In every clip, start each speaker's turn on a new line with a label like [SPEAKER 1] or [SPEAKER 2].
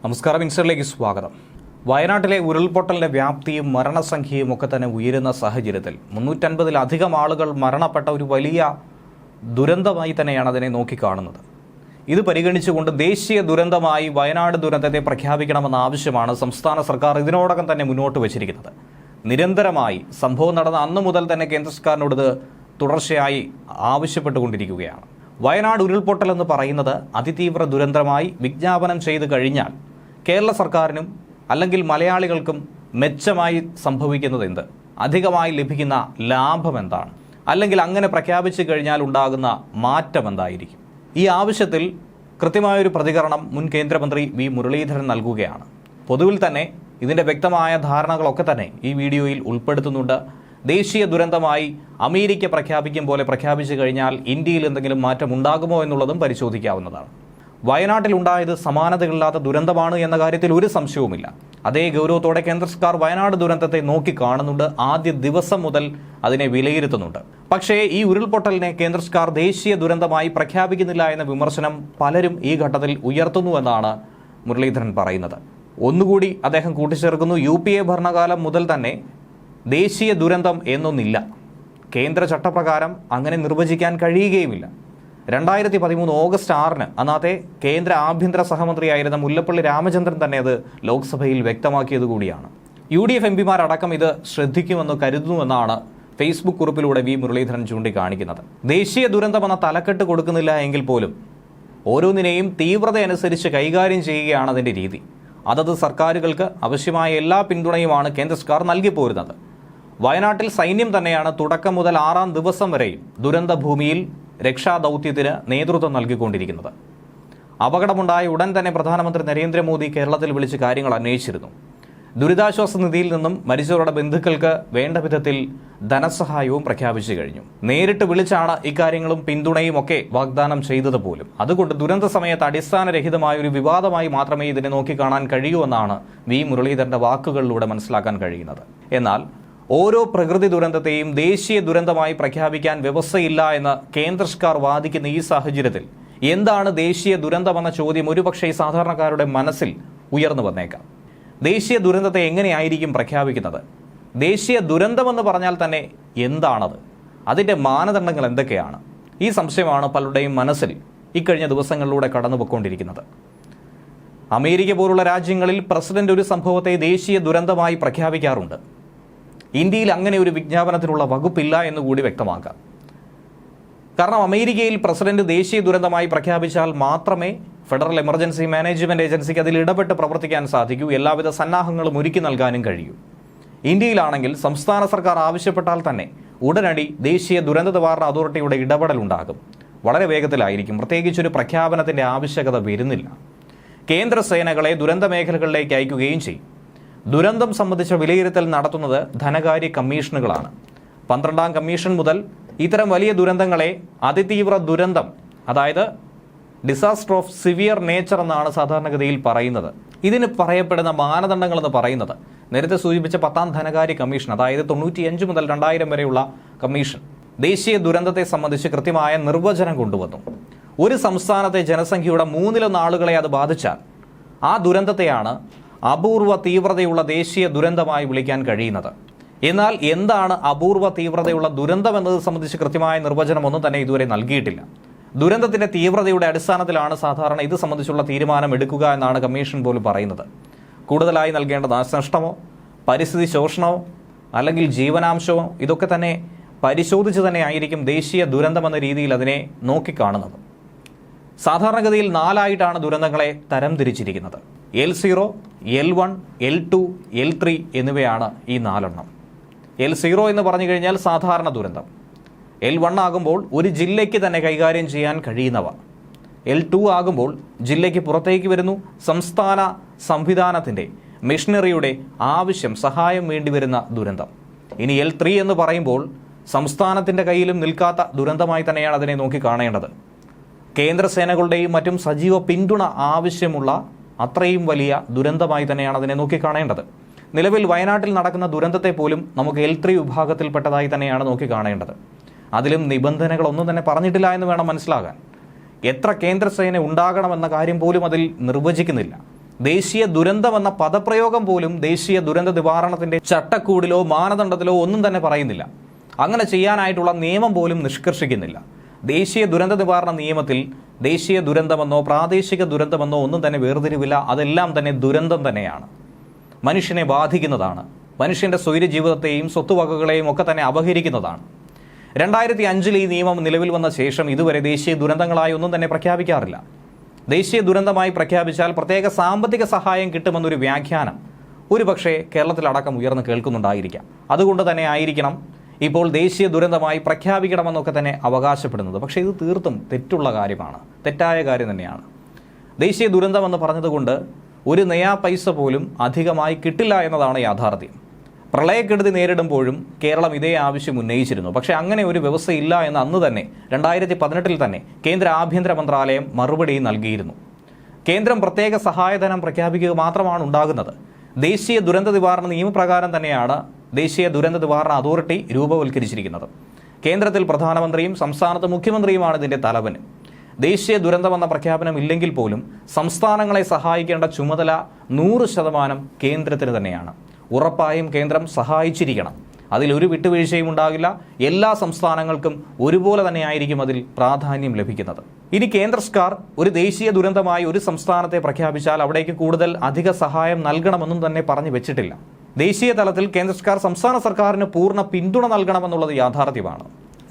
[SPEAKER 1] നമസ്കാരം, ഇൻസൈഡിലേക്ക് സ്വാഗതം. വയനാട്ടിലെ ഉരുൾപൊട്ടലിന്റെ വ്യാപ്തിയും മരണസംഖ്യയും ഒക്കെ തന്നെ ഉയരുന്ന സാഹചര്യത്തിൽ 350-ലധികം ആളുകൾ മരണപ്പെട്ട ഒരു വലിയ ദുരന്തമായി തന്നെയാണ് അതിനെ നോക്കിക്കാണുന്നത്. ഇത് പരിഗണിച്ചുകൊണ്ട് ദേശീയ ദുരന്തമായി വയനാട് ദുരന്തത്തെ പ്രഖ്യാപിക്കണമെന്ന ആവശ്യമാണ് സംസ്ഥാന സർക്കാർ ഇതിനോടകം തന്നെ മുന്നോട്ട് വച്ചിരിക്കുന്നത്. നിരന്തരമായി സംഭവം നടന്ന അന്നു മുതൽ തന്നെ കേന്ദ്ര സർക്കാരിനോട് ഇത് തുടർച്ചയായി ആവശ്യപ്പെട്ടുകൊണ്ടിരിക്കുകയാണ്. വയനാട് ഉരുൾപൊട്ടൽ എന്ന് പറയുന്നത് അതിതീവ്ര ദുരന്തമായി വിജ്ഞാപനം ചെയ്തു കഴിഞ്ഞാൽ കേരള സർക്കാരിനും അല്ലെങ്കിൽ മലയാളികൾക്കും മെച്ചമായി സംഭവിക്കുന്നത് എന്ത്? അധികമായി ലഭിക്കുന്ന ലാഭം എന്താണ്? അല്ലെങ്കിൽ അങ്ങനെ പ്രഖ്യാപിച്ചു കഴിഞ്ഞാൽ ഉണ്ടാകുന്ന മാറ്റം എന്തായിരിക്കും? ഈ ആവശ്യത്തിൽ കൃത്യമായൊരു പ്രതികരണം മുൻ കേന്ദ്രമന്ത്രി വി മുരളീധരൻ നൽകുകയാണ്. പൊതുവിൽ തന്നെ ഇതിൻ്റെ വ്യക്തമായ ധാരണകളൊക്കെ തന്നെ ഈ വീഡിയോയിൽ ഉൾപ്പെടുത്തുന്നുണ്ട്. ദേശീയ ദുരന്തമായി അമേരിക്ക പ്രഖ്യാപിക്കും പോലെ പ്രഖ്യാപിച്ചു കഴിഞ്ഞാൽ ഇന്ത്യയിൽ എന്തെങ്കിലും മാറ്റം ഉണ്ടാകുമോ എന്നുള്ളതും പരിശോധിക്കാവുന്നതാണ്. വയനാട്ടിലുണ്ടായത് സമാനതകളില്ലാത്ത ദുരന്തമാണ് എന്ന കാര്യത്തിൽ ഒരു സംശയവുമില്ല. അതേ ഗൗരവത്തോടെ കേന്ദ്ര സർക്കാർ വയനാട് ദുരന്തത്തെ നോക്കി കാണുന്നുണ്ട്. ആദ്യ ദിവസം മുതൽ അതിനെ വിലയിരുത്തുന്നുണ്ട്. പക്ഷേ ഈ ഉരുൾപൊട്ടലിനെ കേന്ദ്ര സർക്കാർ ദേശീയ ദുരന്തമായി പ്രഖ്യാപിക്കുന്നില്ല എന്ന വിമർശനം പലരും ഈ ഘട്ടത്തിൽ ഉയർത്തുന്നുവെന്നാണ് മുരളീധരൻ പറയുന്നത്. ഒന്നുകൂടി അദ്ദേഹം കൂട്ടിച്ചേർക്കുന്നു, UPA ഭരണകാലം മുതൽ തന്നെ ദേശീയ ദുരന്തം എന്നൊന്നില്ല. കേന്ദ്ര ചട്ടപ്രകാരം അങ്ങനെ നിർവചിക്കാൻ കഴിയുകയുമില്ല. 2013 ഓഗസ്റ്റ് 6-ന് അന്നത്തെ കേന്ദ്ര ആഭ്യന്തര സഹമന്ത്രിയായിരുന്ന മുല്ലപ്പള്ളി രാമചന്ദ്രൻ തന്നെ അത് ലോക്സഭയിൽ വ്യക്തമാക്കിയത് കൂടിയാണ്. UDF MPമാരടക്കം ഇത് ശ്രദ്ധിക്കുമെന്ന് കരുതുന്നുവെന്നാണ് ഫേസ്ബുക്ക് കുറിപ്പിലൂടെ വി മുരളീധരൻ ചൂണ്ടിക്കാണിക്കുന്നത്. ദേശീയ ദുരന്തമെന്ന തലക്കെട്ട് കൊടുക്കുന്നില്ല എങ്കിൽ പോലും ഓരോന്നിനെയും തീവ്രതയനുസരിച്ച് കൈകാര്യം ചെയ്യുകയാണ് അതിൻ്റെ രീതി. അതത് സർക്കാരുകൾക്ക് ആവശ്യമായ എല്ലാ പിന്തുണയുമാണ് കേന്ദ്ര സർക്കാർ നൽകിപ്പോരുന്നത്. വയനാട്ടിൽ സൈന്യം തന്നെയാണ് തുടക്കം മുതൽ 6-ാം ദിവസം വരെയും ദുരന്ത ഭൂമിയിൽ രക്ഷാദൗത്യത്തിന് നേതൃത്വം നൽകിക്കൊണ്ടിരിക്കുന്നത്. അപകടമുണ്ടായ ഉടൻ തന്നെ പ്രധാനമന്ത്രി നരേന്ദ്രമോദി കേരളത്തിൽ വിളിച്ച് കാര്യങ്ങൾ അന്വേഷിച്ചിരുന്നു. ദുരിതാശ്വാസ നിധിയിൽ നിന്നും മരിച്ചവരുടെ ബന്ധുക്കൾക്ക് വേണ്ട വിധത്തിൽ ധനസഹായവും പ്രഖ്യാപിച്ചു കഴിഞ്ഞു. നേരിട്ട് വിളിച്ചാണ് ഇക്കാര്യങ്ങളും പിന്തുണയും ഒക്കെ വാഗ്ദാനം ചെയ്തത് പോലും. അതുകൊണ്ട് ദുരന്ത സമയത്ത് അടിസ്ഥാനരഹിതമായ ഒരു വിവാദമായി മാത്രമേ ഇതിനെ നോക്കിക്കാണാൻ കഴിയൂ എന്നാണ് വി മുരളീധരന്റെ വാക്കുകളിലൂടെ മനസ്സിലാക്കാൻ കഴിയുന്നത്. എന്നാൽ ഓരോ പ്രകൃതി ദുരന്തത്തെയും ദേശീയ ദുരന്തമായി പ്രഖ്യാപിക്കാൻ വ്യവസ്ഥയില്ല എന്ന് കേന്ദ്ര സർക്കാർ വാദിക്കുന്ന ഈ സാഹചര്യത്തിൽ എന്താണ് ദേശീയ ദുരന്തമെന്ന ചോദ്യം ഒരുപക്ഷെ സാധാരണക്കാരുടെ മനസ്സിൽ ഉയർന്നു വന്നേക്കാം. ദേശീയ ദുരന്തത്തെ എങ്ങനെയായിരിക്കും പ്രഖ്യാപിക്കുന്നത്? ദേശീയ ദുരന്തമെന്ന് പറഞ്ഞാൽ തന്നെ എന്താണത്? അതിൻ്റെ മാനദണ്ഡങ്ങൾ എന്തൊക്കെയാണ്? ഈ സംശയമാണ് പലരുടെയും മനസ്സിൽ ഇക്കഴിഞ്ഞ ദിവസങ്ങളിലൂടെ കടന്നുപോയിക്കൊണ്ടിരിക്കുന്നത്. അമേരിക്ക പോലുള്ള രാജ്യങ്ങളിൽ പ്രസിഡന്റ് ഒരു സംഭവത്തെ ദേശീയ ദുരന്തമായി പ്രഖ്യാപിക്കാറുണ്ട്. ഇന്ത്യയിൽ അങ്ങനെ ഒരു വിജ്ഞാപനത്തിനുള്ള വകുപ്പില്ല എന്നുകൂടി വ്യക്തമാക്കാം. കാരണം അമേരിക്കയിൽ പ്രസിഡന്റ് ദേശീയ ദുരന്തമായി പ്രഖ്യാപിച്ചാൽ മാത്രമേ ഫെഡറൽ എമർജൻസി മാനേജ്മെന്റ് ഏജൻസിക്ക് അതിൽ ഇടപെട്ട് പ്രവർത്തിക്കാൻ സാധിക്കൂ, എല്ലാവിധ സന്നാഹങ്ങളും ഒരുക്കി നൽകാനും കഴിയൂ. ഇന്ത്യയിലാണെങ്കിൽ സംസ്ഥാന സർക്കാർ ആവശ്യപ്പെട്ടാൽ തന്നെ ഉടനടി ദേശീയ ദുരന്ത നിവാരണ അതോറിറ്റിയുടെ ഇടപെടലുണ്ടാകും. വളരെ വേഗത്തിലായിരിക്കും. പ്രത്യേകിച്ചൊരു പ്രഖ്യാപനത്തിന്റെ ആവശ്യകത വരുന്നില്ല. കേന്ദ്ര സേനകളെ ദുരന്ത മേഖലകളിലേക്ക് അയക്കുകയും ചെയ്യും. ദുരന്തം സംബന്ധിച്ച വിലയിരുത്തൽ നടത്തുന്നത് ധനകാര്യ കമ്മീഷനുകളാണ്. 12-ാം കമ്മീഷൻ മുതൽ ഇത്തരം വലിയ ദുരന്തങ്ങളെ അതിതീവ്ര ദുരന്തം, അതായത് ഡിസാസ്റ്റർ ഓഫ് സിവിയർ നേച്ചർ എന്നാണ് സാധാരണഗതിയിൽ പറയുന്നത്. ഇതിന് പറയപ്പെടുന്ന മാനദണ്ഡങ്ങൾ എന്ന് പറയുന്നത് നേരത്തെ സൂചിപ്പിച്ച 10-ാം ധനകാര്യ കമ്മീഷൻ, അതായത് 95 മുതൽ 2000 വരെയുള്ള കമ്മീഷൻ ദേശീയ ദുരന്തത്തെ സംബന്ധിച്ച് കൃത്യമായ നിർവചനം കൊണ്ടുവന്നു. ഒരു സംസ്ഥാനത്തെ ജനസംഖ്യയുടെ 1/3 ആളുകളെ അത് ബാധിച്ചാൽ ആ ദുരന്തത്തെയാണ് അപൂർവ തീവ്രതയുള്ള ദേശീയ ദുരന്തമായി വിളിക്കാൻ കഴിയുന്നത്. എന്നാൽ എന്താണ് അപൂർവ തീവ്രതയുള്ള ദുരന്തം എന്നത് സംബന്ധിച്ച് കൃത്യമായ നിർവചനമൊന്നും തന്നെ ഇതുവരെ നൽകിയിട്ടില്ല. ദുരന്തത്തിന്റെ തീവ്രതയുടെ അടിസ്ഥാനത്തിലാണ് സാധാരണ ഇത് സംബന്ധിച്ചുള്ള തീരുമാനം എടുക്കുക എന്നാണ് കമ്മീഷൻ പോലും പറയുന്നത്. കൂടുതലായി നൽകേണ്ട നാശനഷ്ടമോ പരിസ്ഥിതി ശോഷണമോ അല്ലെങ്കിൽ ജീവനാംശമോ ഇതൊക്കെ തന്നെ പരിശോധിച്ച് തന്നെ ആയിരിക്കും ദേശീയ ദുരന്തമെന്ന രീതിയിൽ അതിനെ നോക്കിക്കാണുന്നത്. സാധാരണഗതിയിൽ 4ആയിട്ടാണ് ദുരന്തങ്ങളെ തരംതിരിച്ചിരിക്കുന്നത്. L0, L1, L2, L3 എന്നിവയാണ് ഈ 4 എണ്ണം. L0 എന്ന് പറഞ്ഞു കഴിഞ്ഞാൽ സാധാരണ ദുരന്തം. L1 ആകുമ്പോൾ ഒരു ജില്ലയ്ക്ക് തന്നെ കൈകാര്യം ചെയ്യാൻ കഴിയുന്നവ. L2 ആകുമ്പോൾ ജില്ലയ്ക്ക് പുറത്തേക്ക് വരുന്നു, സംസ്ഥാന സംവിധാനത്തിൻ്റെ മെഷീനറിയുടെ ആവശ്യം സഹായം വേണ്ടിവരുന്ന ദുരന്തം. ഇനി L3 എന്ന് പറയുമ്പോൾ സംസ്ഥാനത്തിൻ്റെ കയ്യിലും നിൽക്കാത്ത ദുരന്തമായി തന്നെയാണ് അതിനെ നോക്കി കാണേണ്ടത്. കേന്ദ്ര സേനകളുടെയും മറ്റും സജീവ പിന്തുണ ആവശ്യമുള്ള അത്രയും വലിയ ദുരന്തമായി തന്നെയാണ് അതിനെ നോക്കിക്കാണേണ്ടത്. നിലവിൽ വയനാട്ടിൽ നടക്കുന്ന ദുരന്തത്തെ പോലും നമുക്ക് L3 വിഭാഗത്തിൽപ്പെട്ടതായി തന്നെയാണ് നോക്കിക്കാണേണ്ടത്. അതിലും നിബന്ധനകളൊന്നും തന്നെ പറഞ്ഞിട്ടില്ല എന്ന് വേണം മനസ്സിലാകാൻ. എത്ര കേന്ദ്രസേന ഉണ്ടാകണമെന്ന കാര്യം പോലും അതിൽ നിർവചിക്കുന്നില്ല. ദേശീയ ദുരന്തമെന്ന പദപ്രയോഗം പോലും ദേശീയ ദുരന്ത നിവാരണത്തിൻ്റെ ചട്ടക്കൂടിലോ മാനദണ്ഡത്തിലോ ഒന്നും തന്നെ പറയുന്നില്ല. അങ്ങനെ ചെയ്യാനായിട്ടുള്ള നിയമം പോലും നിഷ്കർഷിക്കുന്നില്ല. ദേശീയ ദുരന്ത നിവാരണ നിയമത്തിൽ ദേശീയ ദുരന്തമെന്നോ പ്രാദേശിക ദുരന്തമെന്നോ ഒന്നും തന്നെ വേർതിരിവില്ല. അതെല്ലാം തന്നെ ദുരന്തം തന്നെയാണ്, മനുഷ്യനെ ബാധിക്കുന്നതാണ്, മനുഷ്യൻ്റെ സ്വൈര ജീവിതത്തെയും സ്വത്തുവകകളെയും ഒക്കെ തന്നെ അപഹരിക്കുന്നതാണ്. 2005 ഈ നിയമം നിലവിൽ വന്ന ശേഷം ഇതുവരെ ദേശീയ ദുരന്തങ്ങളായി ഒന്നും തന്നെ പ്രഖ്യാപിക്കാറില്ല. ദേശീയ ദുരന്തമായി പ്രഖ്യാപിച്ചാൽ പ്രത്യേക സാമ്പത്തിക സഹായം കിട്ടുമെന്നൊരു വ്യാഖ്യാനം ഒരുപക്ഷെ കേരളത്തിലടക്കം ഉയർന്നു കേൾക്കുന്നുണ്ടായിരിക്കാം. അതുകൊണ്ട് തന്നെ ആയിരിക്കണം ഇപ്പോൾ ദേശീയ ദുരന്തമായി പ്രഖ്യാപിക്കണമെന്നൊക്കെ തന്നെ അവകാശപ്പെടുന്നത്. പക്ഷേ ഇത് തീർത്തും തെറ്റുള്ള കാര്യമാണ്, തെറ്റായ കാര്യം തന്നെയാണ്. ദേശീയ ദുരന്തമെന്ന് പറഞ്ഞതുകൊണ്ട് ഒരു നയാ പൈസ പോലും അധികമായി കിട്ടില്ല എന്നതാണ് യാഥാർത്ഥ്യം. പ്രളയക്കെടുതി നേരിടുമ്പോഴും കേരളം ഇതേ ആവശ്യം ഉന്നയിച്ചിരുന്നു. പക്ഷേ അങ്ങനെ ഒരു വ്യവസ്ഥയില്ല എന്ന് അന്ന് തന്നെ 2018 തന്നെ കേന്ദ്ര ആഭ്യന്തര മന്ത്രാലയം മറുപടി നൽകിയിരുന്നു. കേന്ദ്രം പ്രത്യേക സഹായധനം പ്രഖ്യാപിക്കുക മാത്രമാണ് ഉണ്ടാകുന്നത്. ദേശീയ ദുരന്ത നിവാരണ നിയമപ്രകാരം തന്നെയാണ് ദേശീയ ദുരന്ത നിവാരണ അതോറിറ്റി രൂപവൽക്കരിച്ചിരിക്കുന്നത്. കേന്ദ്രത്തിൽ പ്രധാനമന്ത്രിയും സംസ്ഥാനത്ത് മുഖ്യമന്ത്രിയുമാണ് ഇതിൻ്റെ തലവൻ. ദേശീയ ദുരന്തമെന്ന പ്രഖ്യാപനം ഇല്ലെങ്കിൽ പോലും സംസ്ഥാനങ്ങളെ സഹായിക്കേണ്ട ചുമതല 100% കേന്ദ്രത്തിന് തന്നെയാണ്. ഉറപ്പായും കേന്ദ്രം സഹായിച്ചിരിക്കണം. അതിലൊരു വിട്ടുവീഴ്ചയും ഉണ്ടാകില്ല. എല്ലാ സംസ്ഥാനങ്ങൾക്കും ഒരുപോലെ തന്നെയായിരിക്കും അതിൽ പ്രാധാന്യം ലഭിക്കുന്നത്. ഇനി കേന്ദ്ര സർക്കാർ ഒരു ദേശീയ ദുരന്തമായി ഒരു സംസ്ഥാനത്തെ പ്രഖ്യാപിച്ചാൽ അവിടേക്ക് കൂടുതൽ അധിക സഹായം നൽകണമെന്നും തന്നെ പറഞ്ഞു വെച്ചിട്ടില്ല. ദേശീയ തലത്തിൽ കേന്ദ്ര സർക്കാർ സംസ്ഥാന സർക്കാരിന് പൂർണ്ണ പിന്തുണ നൽകണമെന്നുള്ളത് യാഥാർത്ഥ്യമാണ്.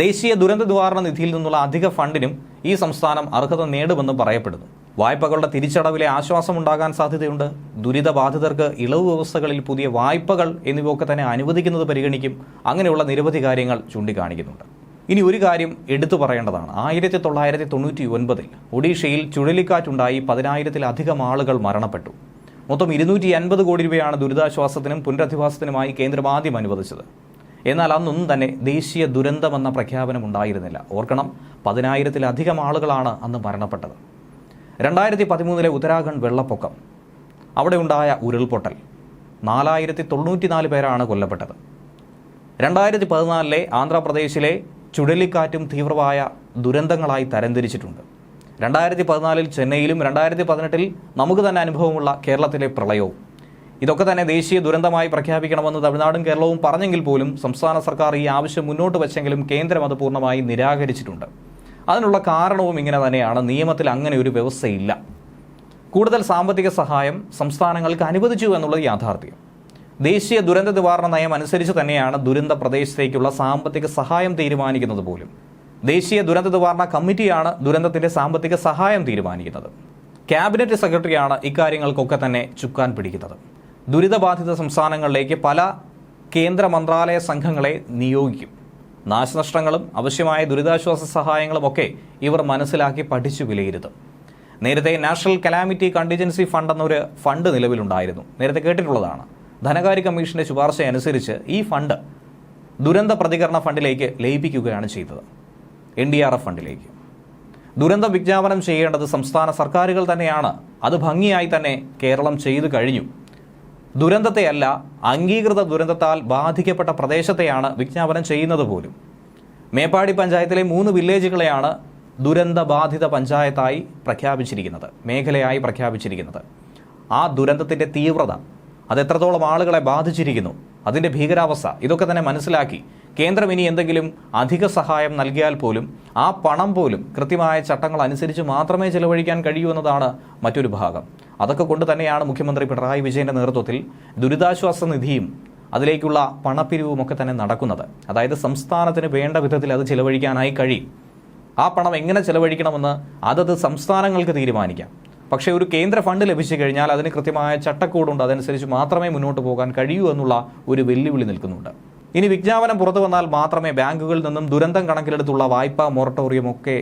[SPEAKER 1] ദേശീയ ദുരന്ത നിവാരണ നിധിയിൽ നിന്നുള്ള അധിക ഫണ്ടിനും ഈ സംസ്ഥാനം അർഹത നേടുമെന്നും പറയപ്പെടുന്നു. വായ്പകളുടെ തിരിച്ചടവിലെ ആശ്വാസം ഉണ്ടാകാൻ സാധ്യതയുണ്ട്. ദുരിതബാധിതർക്ക് ഇളവ് വ്യവസ്ഥകളിൽ പുതിയ വായ്പകൾ എന്നിവയൊക്കെ തന്നെ അനുവദിക്കുന്നത് പരിഗണിക്കും. അങ്ങനെയുള്ള നിരവധി കാര്യങ്ങൾ ചൂണ്ടിക്കാണിക്കുന്നുണ്ട്. ഇനി ഒരു കാര്യം എടുത്തു പറയേണ്ടതാണ്. 1999 ഒഡീഷയിൽ ചുഴലിക്കാറ്റുണ്ടായി 10,000-ലധികം ആളുകൾ മരണപ്പെട്ടു. മൊത്തം 250 കോടി രൂപയാണ് ദുരിതാശ്വാസത്തിനും പുനരധിവാസത്തിനുമായി കേന്ദ്രം ആദ്യം അനുവദിച്ചത്. എന്നാൽ അന്നൊന്നും തന്നെ ദേശീയ ദുരന്തമെന്ന പ്രഖ്യാപനം ഉണ്ടായിരുന്നില്ല. ഓർക്കണം, 10,000-ലധികം ആളുകളാണ് അന്ന് മരണപ്പെട്ടത്. 2013 ഉത്തരാഖണ്ഡ് വെള്ളപ്പൊക്കം, അവിടെ ഉണ്ടായ ഉരുൾപൊട്ടൽ, 4,094 പേരാണ് കൊല്ലപ്പെട്ടത്. 2014 ആന്ധ്രാപ്രദേശിലെ ചുഴലിക്കാറ്റും തീവ്രമായ ദുരന്തങ്ങളായി തരംതിരിച്ചിട്ടുണ്ട്. 2014 ചെന്നൈയിലും 2018 നമുക്ക് തന്നെ അനുഭവമുള്ള കേരളത്തിലെ പ്രളയവും. ഇതൊക്കെ തന്നെ ദേശീയ ദുരന്തമായി പ്രഖ്യാപിക്കണമെന്ന് തമിഴ്നാടും കേരളവും പറഞ്ഞെങ്കിൽ പോലും സംസ്ഥാന സർക്കാർ ഈ ആവശ്യം മുന്നോട്ട് വെച്ചെങ്കിലും കേന്ദ്രം അത് പൂർണ്ണമായി നിരാകരിച്ചിട്ടുണ്ട്. അതിനുള്ള കാരണവും ഇങ്ങനെ തന്നെയാണ്. നിയമത്തിൽ അങ്ങനെ ഒരു വ്യവസ്ഥയില്ല. കൂടുതൽ സാമ്പത്തിക സഹായം സംസ്ഥാനങ്ങൾക്ക് അനുവദിച്ചു എന്നുള്ളത് യാഥാർത്ഥ്യം. ദേശീയ ദുരന്ത നിവാരണ നയം അനുസരിച്ച് തന്നെയാണ് ദുരന്ത പ്രദേശത്തേക്കുള്ള സാമ്പത്തിക സഹായം തീരുമാനിക്കുന്നത് പോലും. ദേശീയ ദുരന്ത നിവാരണ കമ്മിറ്റിയാണ് ദുരന്തത്തിന്റെ സാമ്പത്തിക സഹായം തീരുമാനിക്കുന്നത്. ക്യാബിനറ്റ് സെക്രട്ടറിയാണ് ഇക്കാര്യങ്ങൾക്കൊക്കെ തന്നെ ചുക്കാൻ പിടിക്കുന്നത്. ദുരിതബാധിത സംസ്ഥാനങ്ങളിലേക്ക് പല കേന്ദ്ര മന്ത്രാലയ സംഘങ്ങളെ നിയോഗിക്കും. നാശനഷ്ടങ്ങളും ആവശ്യമായ ദുരിതാശ്വാസ സഹായങ്ങളുമൊക്കെ ഇവർ മനസ്സിലാക്കി പഠിച്ചു വിലയിരുത്തും. നേരത്തെ നാഷണൽ കലാമിറ്റി കണ്ടിജൻസി ഫണ്ട് എന്നൊരു ഫണ്ട് നിലവിലുണ്ടായിരുന്നു. നേരത്തെ കേട്ടിട്ടുള്ളതാണ്. ധനകാര്യ കമ്മീഷന്റെ ശുപാർശ അനുസരിച്ച് ഈ ഫണ്ട് ദുരന്ത പ്രതികരണ ഫണ്ടിലേക്ക് ലയിപ്പിക്കുകയാണ് ചെയ്തത്, NDRF ഫണ്ടിലേക്ക്. ദുരന്തം വിജ്ഞാപനം ചെയ്യേണ്ടത് സംസ്ഥാന സർക്കാരുകൾ തന്നെയാണ്. അത് ഭംഗിയായി തന്നെ കേരളം ചെയ്തു കഴിഞ്ഞു. ദുരന്തത്തെയല്ല, അംഗീകൃത ദുരന്തത്താൽ ബാധിക്കപ്പെട്ട പ്രദേശത്തെയാണ് വിജ്ഞാപനം ചെയ്യുന്നത് പോലും. മേപ്പാടി പഞ്ചായത്തിലെ 3 വില്ലേജുകളെയാണ് ദുരന്ത ബാധിത പഞ്ചായത്തായി പ്രഖ്യാപിച്ചിരിക്കുന്നത്, മേഖലയായി പ്രഖ്യാപിച്ചിരിക്കുന്നത്. ആ ദുരന്തത്തിൻ്റെ തീവ്രത, അതെത്രത്തോളം ആളുകളെ ബാധിച്ചിരിക്കുന്നു, അതിൻ്റെ ഭീകരാവസ്ഥ, ഇതൊക്കെ തന്നെ മനസ്സിലാക്കി കേന്ദ്രം ഇനി എന്തെങ്കിലും അധിക സഹായം നൽകിയാൽ പോലും ആ പണം പോലും കൃത്യമായ ചട്ടങ്ങൾ അനുസരിച്ച് മാത്രമേ ചെലവഴിക്കാൻ കഴിയൂ എന്നതാണ് മറ്റൊരു ഭാഗം. അതൊക്കെ കൊണ്ട് തന്നെയാണ് മുഖ്യമന്ത്രി പിണറായി വിജയന്റെ നേതൃത്വത്തിൽ ദുരിതാശ്വാസ നിധിയും അതിലേക്കുള്ള പണപ്പിരിവും ഒക്കെ തന്നെ നടക്കുന്നത്. അതായത് സംസ്ഥാനത്തിന് വേണ്ട വിധത്തിൽ അത് ചെലവഴിക്കാനായി കഴിയും. ആ പണം എങ്ങനെ ചെലവഴിക്കണമെന്ന് അതത് സംസ്ഥാനങ്ങൾക്ക് തീരുമാനിക്കാം. പക്ഷേ ഒരു കേന്ദ്ര ഫണ്ട് ലഭിച്ചു കഴിഞ്ഞാൽ അതിന് കൃത്യമായ ചട്ടക്കൂടുണ്ട്. അതനുസരിച്ച് മാത്രമേ മുന്നോട്ട് പോകാൻ കഴിയൂ എന്നുള്ള ഒരു വെല്ലുവിളി നിൽക്കുന്നുണ്ട്. ഇനി വിജ്ഞാപനം പുറത്തു വന്നാൽ മാത്രമേ ബാങ്കുകളിൽ നിന്നും ദുരന്തം കണക്കിലെടുത്തുള്ള വായ്പാ മൊറട്ടോറിയം ഒക്കെ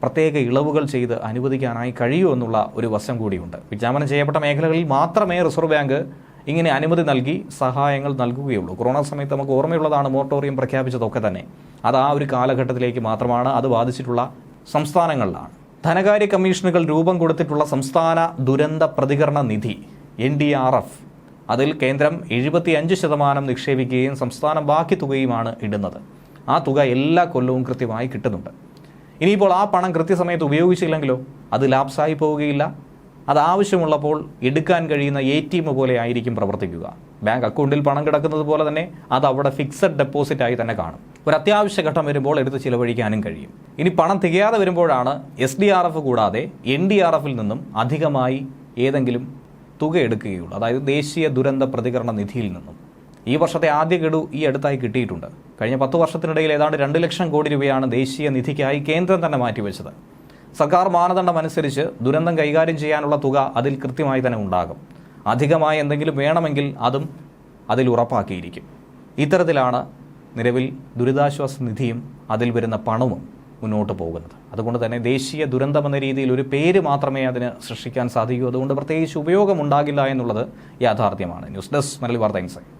[SPEAKER 1] പ്രത്യേക ഇളവുകൾ ചെയ്ത് അനുവദിക്കാനായി കഴിയൂ എന്നുള്ള ഒരു വശം കൂടിയുണ്ട്. വിജ്ഞാപനം ചെയ്യപ്പെട്ട മേഖലകളിൽ മാത്രമേ റിസർവ് ബാങ്ക് ഇങ്ങനെ അനുമതി നൽകി സഹായങ്ങൾ നൽകുകയുള്ളൂ. കൊറോണ സമയത്ത് നമുക്ക് ഓർമ്മയുള്ളതാണ് മൊറട്ടോറിയം പ്രഖ്യാപിച്ചതൊക്കെ തന്നെ. അത് ആ ഒരു കാലഘട്ടത്തിലേക്ക് മാത്രമാണ്. അത് ബാധിച്ചിട്ടുള്ള സംസ്ഥാനങ്ങളിലാണ്. ധനകാര്യ കമ്മീഷനുകൾ രൂപം കൊടുത്തിട്ടുള്ള സംസ്ഥാന ദുരന്ത പ്രതികരണ നിധി NDRF, അതിൽ കേന്ദ്രം 75% നിക്ഷേപിക്കുകയും സംസ്ഥാനം ബാക്കി തുകയുമാണ് ഇടുന്നത്. ആ തുക എല്ലാ കൊല്ലവും കൃത്യമായി കിട്ടുന്നുണ്ട്. ഇനിയിപ്പോൾ ആ പണം കൃത്യസമയത്ത് ഉപയോഗിച്ചില്ലെങ്കിലോ അത് ലാപ്സായി പോവുകയില്ല. അത് ആവശ്യമുള്ളപ്പോൾ എടുക്കാൻ കഴിയുന്ന ATM പോലെ ആയിരിക്കും പ്രവർത്തിക്കുക. ബാങ്ക് അക്കൗണ്ടിൽ പണം കിടക്കുന്നത് പോലെ തന്നെ അത് അവിടെ ഫിക്സഡ് ഡെപ്പോസിറ്റായി തന്നെ കാണും. ഒരു അത്യാവശ്യ ഘട്ടം വരുമ്പോൾ എടുത്ത് ചിലവഴിക്കാനും കഴിയും. ഇനി പണം തികയാതെ വരുമ്പോഴാണ് SDRF കൂടാതെ NDRFിൽ നിന്നും അധികമായി ഏതെങ്കിലും തുക എടുക്കുകയുള്ളൂ. അതായത് ദേശീയ ദുരന്ത പ്രതികരണ നിധിയിൽ നിന്നും. ഈ വർഷത്തെ ആദ്യ ഗഡു ഈ അടുത്തായി കിട്ടിയിട്ടുണ്ട്. കഴിഞ്ഞ 10 വർഷത്തിനിടയിൽ ഏതാണ്ട് 2 ലക്ഷം കോടി രൂപയാണ് ദേശീയ നിധിക്കായി കേന്ദ്രം തന്നെ മാറ്റിവെച്ചത്. സർക്കാർ മാനദണ്ഡം അനുസരിച്ച് ദുരന്തം കൈകാര്യം ചെയ്യാനുള്ള തുക അതിൽ കൃത്യമായി തന്നെ ഉണ്ടാകും. അധികമായി എന്തെങ്കിലും വേണമെങ്കിൽ അതും അതിൽ ഉറപ്പാക്കിയിരിക്കും. ഇത്തരത്തിലാണ് നിലവിൽ ദുരിതാശ്വാസ നിധിയും അതിൽ വരുന്ന പണവും മുന്നോട്ട് പോകുന്നത്. അതുകൊണ്ട് തന്നെ ദേശീയ ദുരന്തമെന്ന രീതിയിൽ ഒരു പേര് മാത്രമേ അതിന് സൃഷ്ടിക്കാൻ സാധിക്കൂ. അതുകൊണ്ട് പ്രത്യേകിച്ച് ഉപയോഗമുണ്ടാകില്ല എന്നുള്ളത് യാഥാർത്ഥ്യമാണ്. ന്യൂസ് ഡെസ്ക് മലയാളി വാർത്ത ഇൻസൈറ്റ്.